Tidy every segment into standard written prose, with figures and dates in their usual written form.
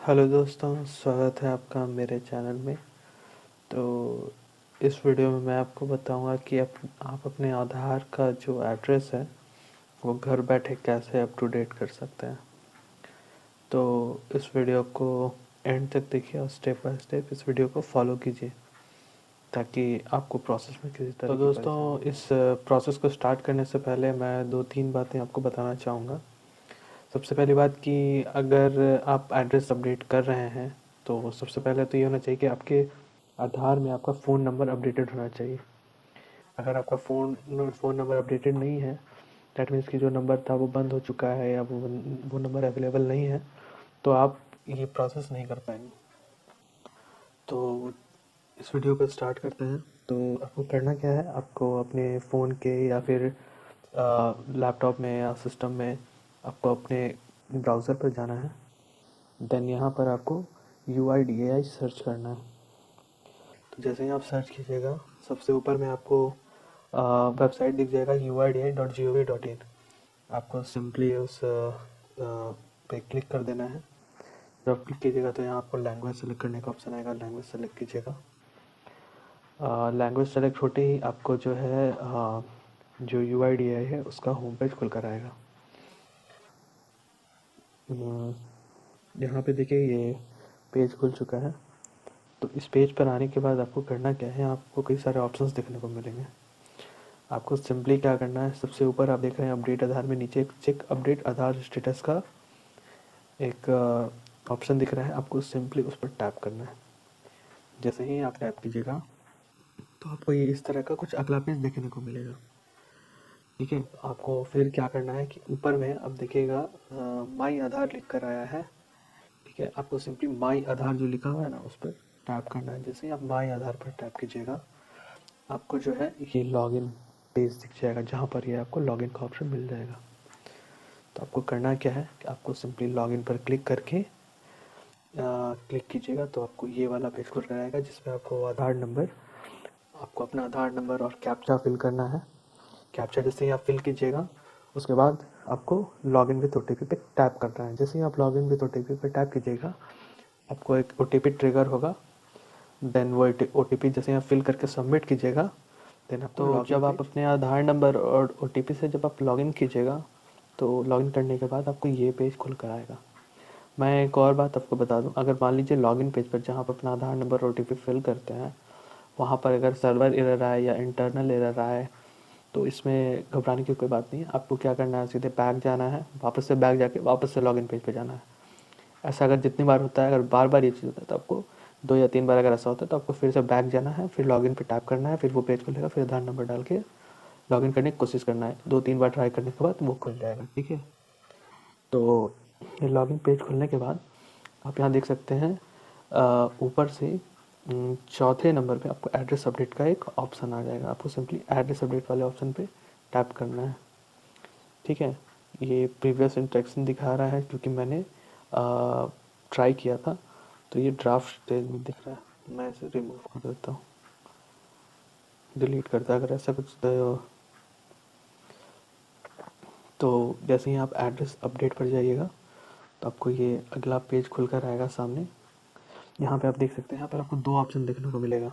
Hello दोस्तों, स्वागत है आपका मेरे चैनल में। तो इस वीडियो में मैं आपको बताऊंगा कि आप अपने आधार का जो एड्रेस है वो घर बैठे कैसे अप टू डेट कर सकते हैं। तो इस वीडियो को एंड तक देखिए और स्टेप बाय स्टेप इस वीडियो को फॉलो कीजिए ताकि आपको प्रोसेस में किसी तरह की दोस्तों इस प्रोसेस को स्टार्ट करने से पहले मैं 2-3 बातें आपको बताना चाहूँगा। सबसे पहली बात कि अगर आप एड्रेस अपडेट कर रहे हैं तो सबसे पहले तो ये होना चाहिए कि आपके आधार में आपका फ़ोन नंबर अपडेटेड होना चाहिए। अगर आपका फ़ोन नंबर अपडेटेड नहीं है, दैट मीन्स कि जो नंबर था वो बंद हो चुका है या वो नंबर अवेलेबल नहीं है, तो आप ये प्रोसेस नहीं कर पाएंगे। तो इस वीडियो को स्टार्ट करते हैं। तो आपको करना क्या है, आपको अपने फ़ोन के या फिर लैपटॉप में या सिस्टम में आपको अपने ब्राउज़र पर जाना है। देन यहाँ पर आपको UIDAI सर्च करना है। तो जैसे ही आप सर्च कीजिएगा, सबसे ऊपर में आपको वेबसाइट दिख जाएगा uidi.gov.in। आपको सिंपली उस पे क्लिक कर देना है। जब आप क्लिक कीजिएगा तो यहाँ आपको लैंग्वेज सेलेक्ट करने का ऑप्शन आएगा, लैंग्वेज सेलेक्ट कीजिएगा। लैंग्वेज सेलेक्ट होते ही आपको जो है जो UIDAI है उसका होम पेज खुल कर आएगा। यहाँ पे देखिए ये पेज खुल चुका है। तो इस पेज पर आने के बाद आपको करना क्या है, आपको कई सारे ऑप्शंस देखने को मिलेंगे। आपको सिंपली क्या करना है, सबसे ऊपर आप देख रहे हैं अपडेट आधार में नीचे एक चेक अपडेट आधार स्टेटस का एक ऑप्शन दिख रहा है, आपको सिंपली उस पर टैप करना है। जैसे ही आप टैप कीजिएगा तो आपको ये इस तरह का कुछ अगला पेज देखने को मिलेगा। ठीक है, आपको फिर क्या करना है कि ऊपर में अब देखिएगा माई आधार लिख कर आया है। ठीक है, आपको सिंपली माई आधार जो लिखा हुआ है ना उस पर टैप करना है। जैसे ही आप माई आधार पर टैप कीजिएगा, आपको जो है ये लॉगिन पेज दिख जाएगा जहाँ पर ये आपको लॉगिन का ऑप्शन मिल जाएगा। तो आपको करना क्या है कि आपको सिंपली लॉगिन पर क्लिक करके क्लिक कीजिएगा तो आपको ये वाला पेज खुल कर आएगा जिसमें आपको अपना आधार नंबर और कैप्चा फिल करना है। कैप्चा जैसे ही आप फिल कीजिएगा उसके बाद आपको लॉगिन विथ OTP पे टैप करना है। जैसे ही आप लॉगिन विथ OTP पे टैप कीजिएगा, आपको एक OTP ट्रिगर होगा। देन वो OTP जैसे ही आप फिल करके सबमिट कीजिएगा, देन आपको तो जब आप अपने आधार नंबर और OTP से जब आप लॉगिन कीजिएगा तो लॉगिन करने के बाद आपको ये पेज खुल कर आएगा। मैं एक और बात आपको बता दूं, अगर मान लीजिए लॉगिन पेज पर जहाँ आप अपना आधार नंबर और OTP फिल करते हैं वहाँ पर अगर सर्वर एरर आए या इंटरनल एरर आए तो इसमें घबराने की कोई बात नहीं है। आपको क्या करना है, सीधे बैक जाना है, वापस से बैक जाके वापस से लॉगिन पेज पे जाना है। ऐसा अगर जितनी बार होता है, अगर बार बार ये चीज़ होता है तो आपको 2 या 3 बार अगर ऐसा होता है तो आपको फिर से बैक जाना है, फिर लॉगिन पे टैप करना है, फिर वो पेज खुलेगा, फिर आधार नंबर डाल के लॉगिन करने की कोशिश करना है। 2-3 बार ट्राई करने के बाद वो खुल जाएगा। ठीक है, तो ये लॉगिन पेज खुलने के बाद आप यहाँ देख सकते हैं ऊपर से चौथे नंबर पे आपको एड्रेस अपडेट का एक ऑप्शन आ जाएगा। आपको सिंपली एड्रेस अपडेट वाले ऑप्शन पे टैप करना है। ठीक है, ये प्रीवियस इंस्ट्रक्शन दिखा रहा है क्योंकि मैंने ट्राई किया था, तो ये ड्राफ्ट स्टेज में दिख रहा है। मैं इसे रिमूव कर देता हूँ, डिलीट करता अगर ऐसा कुछ तो जैसे ही आप एड्रेस अपडेट पर जाइएगा तो आपको ये अगला पेज खुलकर आएगा सामने। यहाँ पे आप देख सकते हैं, यहाँ पर आपको 2 ऑप्शन देखने को मिलेगा,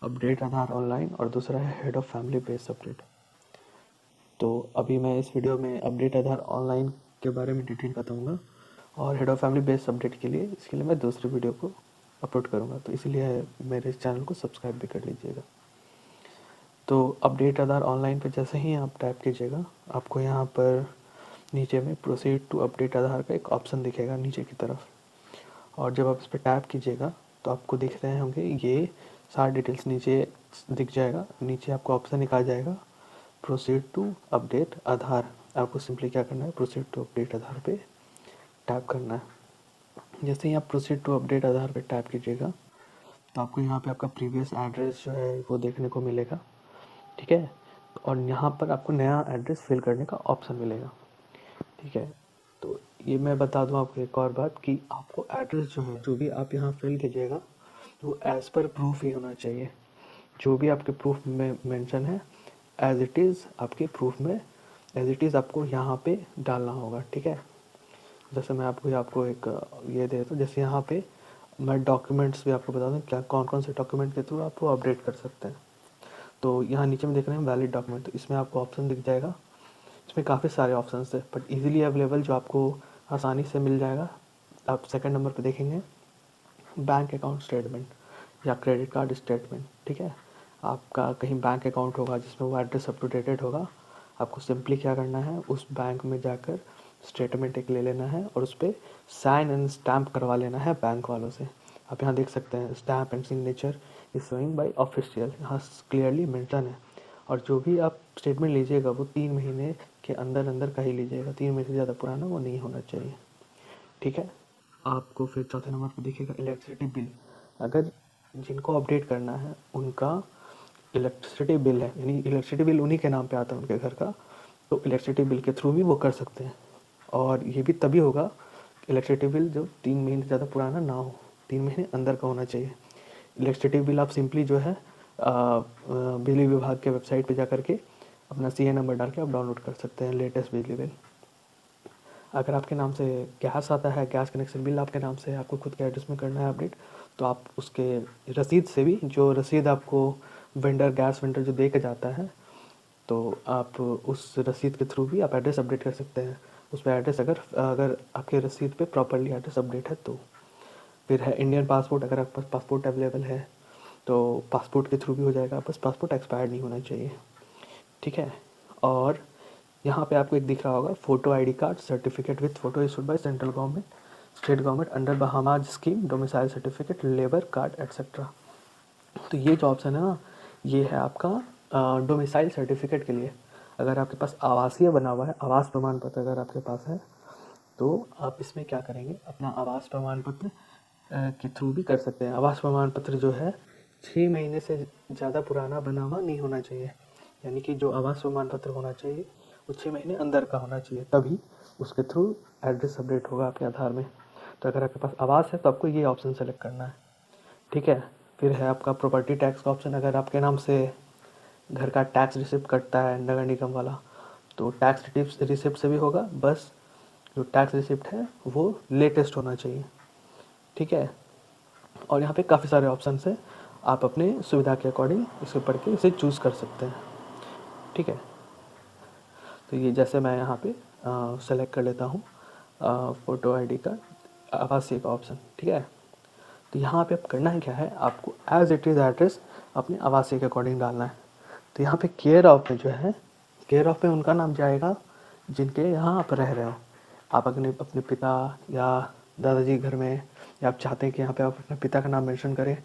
अपडेट आधार ऑनलाइन और दूसरा है head of family base update. तो अभी मैं इस वीडियो में अपडेट आधार ऑनलाइन के बारे में डिटेल बताऊंगा और head of family base update के लिए इसके लिए मैं दूसरी वीडियो को अपलोड करूंगा, तो इसीलिए मेरे इस चैनल को सब्सक्राइब भी कर लीजिएगा। तो अपडेट आधार ऑनलाइन पे जैसे ही आप टैप कीजिएगा, आपको यहाँ पर नीचे में प्रोसीड टू अपडेट आधार का एक ऑप्शन दिखेगा नीचे की तरफ, और जब आप इस पर टैप कीजिएगा तो आपको दिख रहे होंगे ये सारी डिटेल्स नीचे दिख जाएगा। नीचे आपको ऑप्शन एक आ जाएगा प्रोसीड टू अपडेट आधार। आपको सिंपली क्या करना है, प्रोसीड टू अपडेट आधार पे टैप करना है। जैसे ही आप प्रोसीड टू अपडेट आधार पे टैप कीजिएगा तो आपको यहाँ पे आपका प्रीवियस एड्रेस जो है वो देखने को मिलेगा। ठीक है, और यहाँ पर आपको नया एड्रेस फिल करने का ऑप्शन मिलेगा। ठीक है, तो ये मैं बता दूं आपको एक और बात कि आपको एड्रेस जो है जो भी आप यहाँ फिल कीजिएगा वो एज़ पर प्रूफ ही होना चाहिए। जो भी आपके प्रूफ में मेंशन है एज इट इज़ आपके प्रूफ में एज इट इज़ आपको यहाँ पे डालना होगा। ठीक है, जैसे मैं आपको एक ये दे देता हूँ, जैसे यहाँ पे मैं डॉक्यूमेंट्स भी आपको बता दूँ क्या कौन कौन से डॉक्यूमेंट के थ्रू आप वो अपडेट कर सकते हैं। तो यहाँ नीचे में देख रहे हैं वैलिड डॉक्यूमेंट, तो इसमें आपको ऑप्शन दिख जाएगा। इसमें काफ़ी सारे ऑप्शन है बट इजीली अवेलेबल जो आपको आसानी से मिल जाएगा। आप सेकंड नंबर पे देखेंगे बैंक अकाउंट स्टेटमेंट या क्रेडिट कार्ड स्टेटमेंट। ठीक है, आपका कहीं बैंक अकाउंट होगा जिसमें वो एड्रेस अप टू डेटेड होगा, आपको सिंपली क्या करना है, उस बैंक में जाकर स्टेटमेंट एक ले लेना है और उस पर साइन एंड स्टैम्प करवा लेना है बैंक वालों से। आप यहाँ देख सकते हैं stamp and signature is showing by official, यहाँ क्लियरली मेंशन है। और जो भी आप स्टेटमेंट लीजिएगा वो 3 महीने के अंदर अंदर का ही लीजिएगा, 3 महीने से ज़्यादा पुराना वो नहीं होना चाहिए। ठीक है, आपको फिर चौथे नंबर पर दिखेगा इलेक्ट्रिसिटी बिल। अगर जिनको अपडेट करना है उनका इलेक्ट्रिसिटी बिल है, यानी इलेक्ट्रिसिटी बिल उन्हीं के नाम पे आता है उनके घर का, तो इलेक्ट्रिसिटी बिल के थ्रू भी वो कर सकते हैं। और ये भी तभी होगा इलेक्ट्रिसिटी बिल जब 3 महीने से ज़्यादा पुराना ना हो, 3 महीने अंदर का होना चाहिए। इलेक्ट्रिसिटी बिल आप सिंपली जो है बिजली विभाग के वेबसाइट पे जा करके अपना CA नंबर डाल के आप डाउनलोड कर सकते हैं लेटेस्ट बिजली बिल। अगर आपके नाम से गैस आता है, गैस कनेक्शन बिल आपके नाम से आपको खुद के एड्रेस में करना है अपडेट, तो आप उसके रसीद से भी, जो रसीद आपको वेंडर गैस वेंडर जो दे के जाता है, तो आप उस रसीद के थ्रू भी आप एड्रेस अपडेट कर सकते हैं। उस पर एड्रेस अगर अगर आपके रसीद पे प्रॉपरली एड्रेस अपडेट है तो। फिर है इंडियन पासपोर्ट, अगर आपके पास पासपोर्ट अवेलेबल है तो पासपोर्ट के थ्रू भी हो जाएगा, बस पासपोर्ट एक्सपायर्ड नहीं होना चाहिए। ठीक है, और यहाँ पे आपको एक दिख रहा होगा photo ID card certificate with photo issued by central government, state government under Bahamas scheme, domicile certificate, labour card etcetera. तो ये जो ऑप्शन है ना, ये है आपका डोमिसाइल सर्टिफिकेट के लिए। अगर आपके पास आवासीय बना हुआ है, आवास प्रमाण पत्र अगर आपके पास है, तो आप इसमें क्या करेंगे, अपना आवास प्रमाण पत्र के थ्रू भी कर सकते हैं। आवास प्रमाण पत्र जो है 6 महीने से ज़्यादा पुराना बना हुआ नहीं होना चाहिए, यानी कि जो आवास प्रमाण पत्र होना चाहिए वो 6 महीने अंदर का होना चाहिए, तभी उसके थ्रू एड्रेस अपडेट होगा आपके आधार में। तो अगर आपके पास आवास है तो आपको ये ऑप्शन सेलेक्ट करना है। ठीक है, फिर है आपका प्रॉपर्टी टैक्स का ऑप्शन। अगर आपके नाम से घर का टैक्स रिसिप्ट कटता है नगर निगम वाला, तो टैक्स रिसिप्ट से भी होगा, बस जो टैक्स रिसिप्ट है वो लेटेस्ट होना चाहिए। ठीक है, और यहाँ पे काफ़ी सारे ऑप्शन है, आप अपने सुविधा के अकॉर्डिंग इसे पढ़ के इसे चूज़ कर सकते हैं। ठीक है, तो ये जैसे मैं यहाँ पे सेलेक्ट कर लेता हूँ फ़ोटो ID का आवासीय का ऑप्शन। ठीक है, तो यहाँ पे अब करना है क्या है, आपको एज इट इज़ एड्रेस अपने आवासीय के अकॉर्डिंग डालना है। तो यहाँ पे केयर ऑफ में जो है, केयर ऑफ में उनका नाम जाएगा जिनके यहाँ आप रह रहे हो। आप अपने अपने पिता या दादाजी घर में, या आप चाहते हैं कि यहाँ पे आप अपने पिता का नाम मेंशन करें,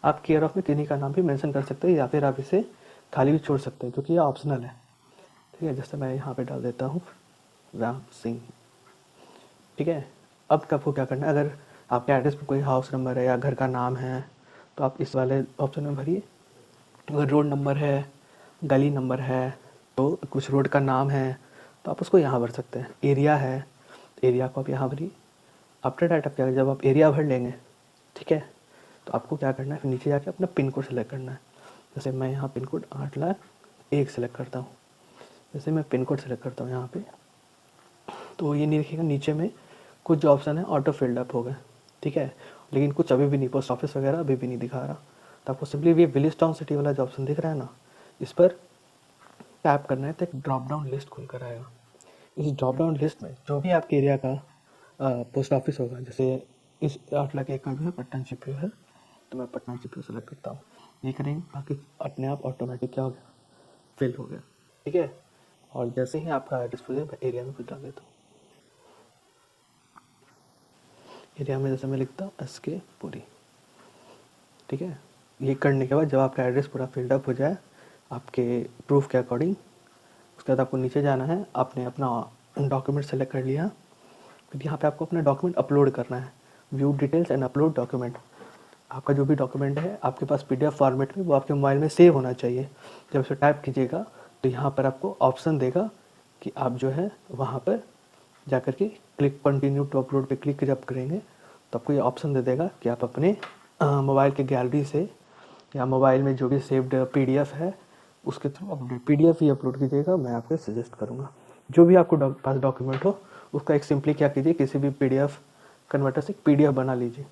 आप केयर ऑफ में किन्हीं का नाम भी मेंशन कर सकते हैं, या फिर आप इसे खाली भी छोड़ सकते हैं क्योंकि ये ऑप्शनल है। ठीक है, जैसे मैं यहाँ पे डाल देता हूँ राम सिंह। ठीक है, अब आपको क्या करना है, अगर आपके एड्रेस पर कोई हाउस नंबर है या घर का नाम है तो आप इस वाले ऑप्शन में भरिए। अगर रोड नंबर है, गली नंबर है, तो कुछ रोड का नाम है तो आप उसको यहाँ भर सकते हैं। एरिया है, एरिया को आप यहाँ भरिए। आफ्टर डैट आप क्या, जब आप एरिया भर लेंगे, ठीक है, तो आपको क्या करना है, फिर नीचे जाके अपना पिन कोड सेलेक्ट करना है। जैसे मैं यहाँ पिन कोड 8,01,000 सेलेक्ट करता हूँ। जैसे मैं पिन कोड सेलेक्ट करता हूँ यहाँ पे, तो ये नहीं लिखेगा, नीचे में कुछ जो ऑप्शन है ऑटो फिल्ड अप हो गए। ठीक है, लेकिन कुछ अभी भी नहीं, पोस्ट ऑफिस वगैरह अभी भी नहीं दिखा रहा। तो आपको सिंपली ये विलेज टाउन सिटी वाला जो ऑप्शन दिख रहा है ना, इस पर टैप करना है तो एक ड्रॉप डाउन लिस्ट खुल कर आएगा। इस ड्रॉप डाउन लिस्ट में जो भी आपके एरिया का पोस्ट ऑफिस होगा, जैसे इस 8,01,000 का जो है पटना चिपी है, तो मैं पटना चिपी सेलेक्ट करता हूँ। ये करेंगे, बाकी अपने आप ऑटोमेटिक क्या हो गया, फिल हो गया। ठीक है, और जैसे ही आपका एड्रेस पूछे मैं एरिया में कुछ डाल देता हूँ। एरिया में जैसे मैं लिखता हूँ SK पुरी। ठीक है, ये करने के बाद जब आपका एड्रेस पूरा फिल्डअप हो जाए आपके प्रूफ के अकॉर्डिंग, उसके बाद आपको नीचे जाना है। आपने अपना डॉक्यूमेंट सेलेक्ट कर लिया, फिर यहाँ पे आपको अपना डॉक्यूमेंट अपलोड करना है। View details and upload document. आपका जो भी डॉक्यूमेंट है आपके पास PDF फॉर्मेट में, वो आपके मोबाइल में सेव होना चाहिए। जब उसे टाइप कीजिएगा तो यहाँ पर आपको ऑप्शन देगा कि आप जो है वहाँ पर जा कर के क्लिक कंटिन्यू टू अपलोड पे क्लिक जब करेंगे तो आपको ये ऑप्शन दे देगा कि आप अपने मोबाइल के गैलरी से या मोबाइल में जो भी सेव्ड PDF है उसके थ्रू अपलोड PDF ही अपलोड कीजिएगा। मैं आपको सजेस्ट करूँगा जो भी आपको पास डॉक्यूमेंट हो उसका एक सिंपली क्या कीजिए, किसी भी PDF कन्वर्टर से PDF बना लीजिए,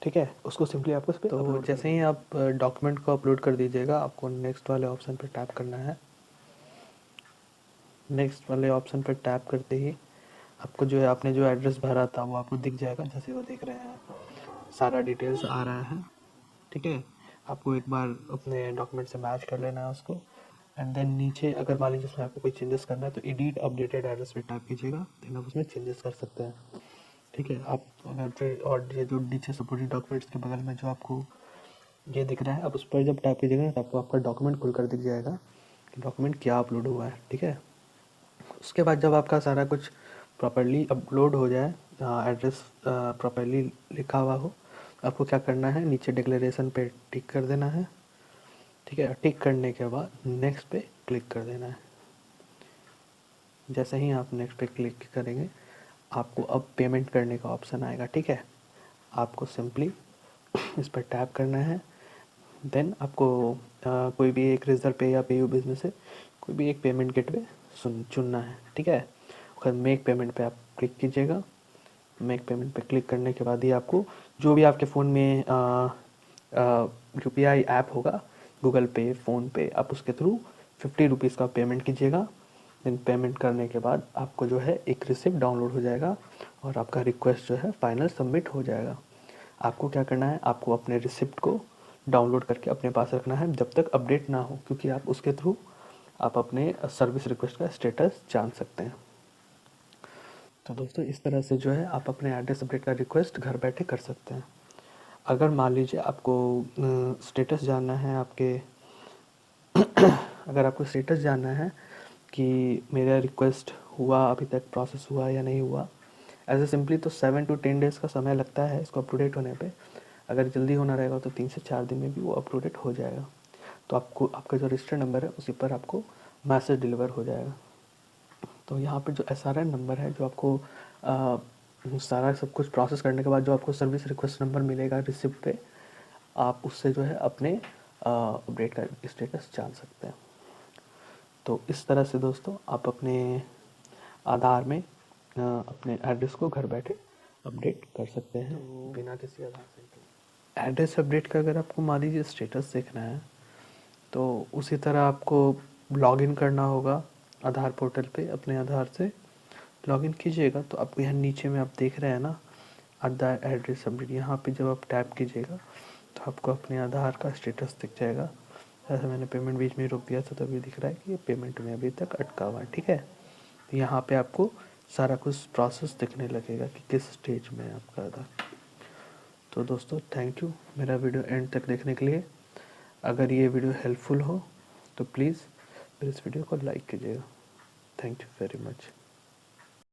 ठीक है। उसको सिंपली आपको उस पर तो जैसे ही आप डॉक्यूमेंट को अपलोड कर दीजिएगा, आपको नेक्स्ट वाले ऑप्शन पर टैप करना है। नेक्स्ट वाले ऑप्शन पर टैप करते ही आपको जो है आपने जो एड्रेस भरा था वो आपको दिख जाएगा, जैसे वो देख रहे हैं, सारा डिटेल्स आ रहा है, ठीक है। आपको एक बार अपने डॉक्यूमेंट से मैच कर लेना है उसको, एंड देन नीचे अगर मान लीजिए उसमें आपको कोई चेंजेस करना है तो एडिट अपडेटेड एड्रेस पे टैप कीजिएगा, देन आप उसमें चेंजेस कर सकते हैं, ठीक है। आप अगर फिर और ये जो नीचे सपोर्टिंग डॉक्यूमेंट्स के बगल में जो आपको ये दिख रहा है, आप उस पर जब टैप कीजिएगा तो आपको आपका डॉक्यूमेंट खुलकर दिख जाएगा कि डॉक्यूमेंट क्या अपलोड हुआ है, ठीक है। उसके बाद जब आपका सारा कुछ प्रॉपर्ली अपलोड हो जाए, एड्रेस प्रॉपर्ली लिखा हुआ हो, आपको क्या करना है, नीचे डिक्लेरेशन पे टिक कर देना है, ठीक है। टिक करने के बाद नेक्स्ट पे क्लिक कर देना है। जैसे ही आप नेक्स्ट पे क्लिक करेंगे, आपको अब पेमेंट करने का ऑप्शन आएगा, ठीक है। आपको सिंपली इस पर टैप करना है, देन आपको कोई भी एक रिजर्व पे या पेयू बिजनेस से कोई भी एक पेमेंट गेटवे चुनना है, ठीक है। फिर मेक पेमेंट पे आप क्लिक कीजिएगा। मेक पेमेंट पे क्लिक करने के बाद ही आपको जो भी आपके फ़ोन में UPI ऐप होगा, गूगल पे, फ़ोन पे, आप उसके थ्रू 50 रुपीज़ का पेमेंट कीजिएगा। देन पेमेंट करने के बाद आपको जो है एक रिसिप्ट डाउनलोड हो जाएगा और आपका रिक्वेस्ट जो है फाइनल सबमिट हो जाएगा। आपको क्या करना है, आपको अपने रिसिप्ट को डाउनलोड करके अपने पास रखना है जब तक अपडेट ना हो, क्योंकि आप उसके थ्रू आप अपने सर्विस रिक्वेस्ट का स्टेटस जान सकते हैं। तो दोस्तों इस तरह से जो है आप अपने एड्रेस अपडेट का रिक्वेस्ट घर बैठे कर सकते हैं। अगर मान लीजिए आपको स्टेटस जानना है आपके अगर आपको स्टेटस जानना है कि मेरा रिक्वेस्ट हुआ, अभी तक प्रोसेस हुआ या नहीं हुआ, ऐसे सिंपली तो 7 to 10 डेज़ का समय लगता है इसको अप टू डेट होने पे। अगर जल्दी होना रहेगा तो 3 से 4 दिन में भी वो अप टू डेट हो जाएगा। तो आपको आपका जो रजिस्टर्ड नंबर है उसी पर आपको मैसेज डिलीवर हो जाएगा। तो यहाँ पे जो SRN नंबर है, जो आपको सारा सब कुछ प्रोसेस करने के बाद जो आपको सर्विस रिक्वेस्ट नंबर मिलेगा रिसिप्ट पे, आप उससे जो है अपने अपडेट का स्टेटस जान सकते हैं। तो इस तरह से दोस्तों आप अपने आधार में अपने एड्रेस को घर बैठे अपडेट कर सकते हैं, तो बिना किसी आधार सेंटर। एड्रेस अपडेट का अगर आपको मान लीजिए स्टेटस देखना है तो उसी तरह आपको लॉगिन करना होगा आधार पोर्टल पे। अपने आधार से लॉगिन कीजिएगा तो आपको यहाँ नीचे में आप देख रहे हैं ना आधार एड्रेस अपडेट, यहाँ पे जब आप टैप कीजिएगा तो आपको अपने आधार का स्टेटस दिख जाएगा। जैसे मैंने पेमेंट बीच में रोक दिया था तभी दिख रहा है कि ये पेमेंट में अभी तक अटका हुआ है, ठीक है। तो यहाँ पे आपको सारा कुछ प्रोसेस दिखने लगेगा कि किस स्टेज में है आपका आधार। तो दोस्तों थैंक यू मेरा वीडियो एंड तक देखने के लिए। अगर ये वीडियो हेल्पफुल हो तो प्लीज़ मेरे इस वीडियो को लाइक कीजिएगा। Thank you very much.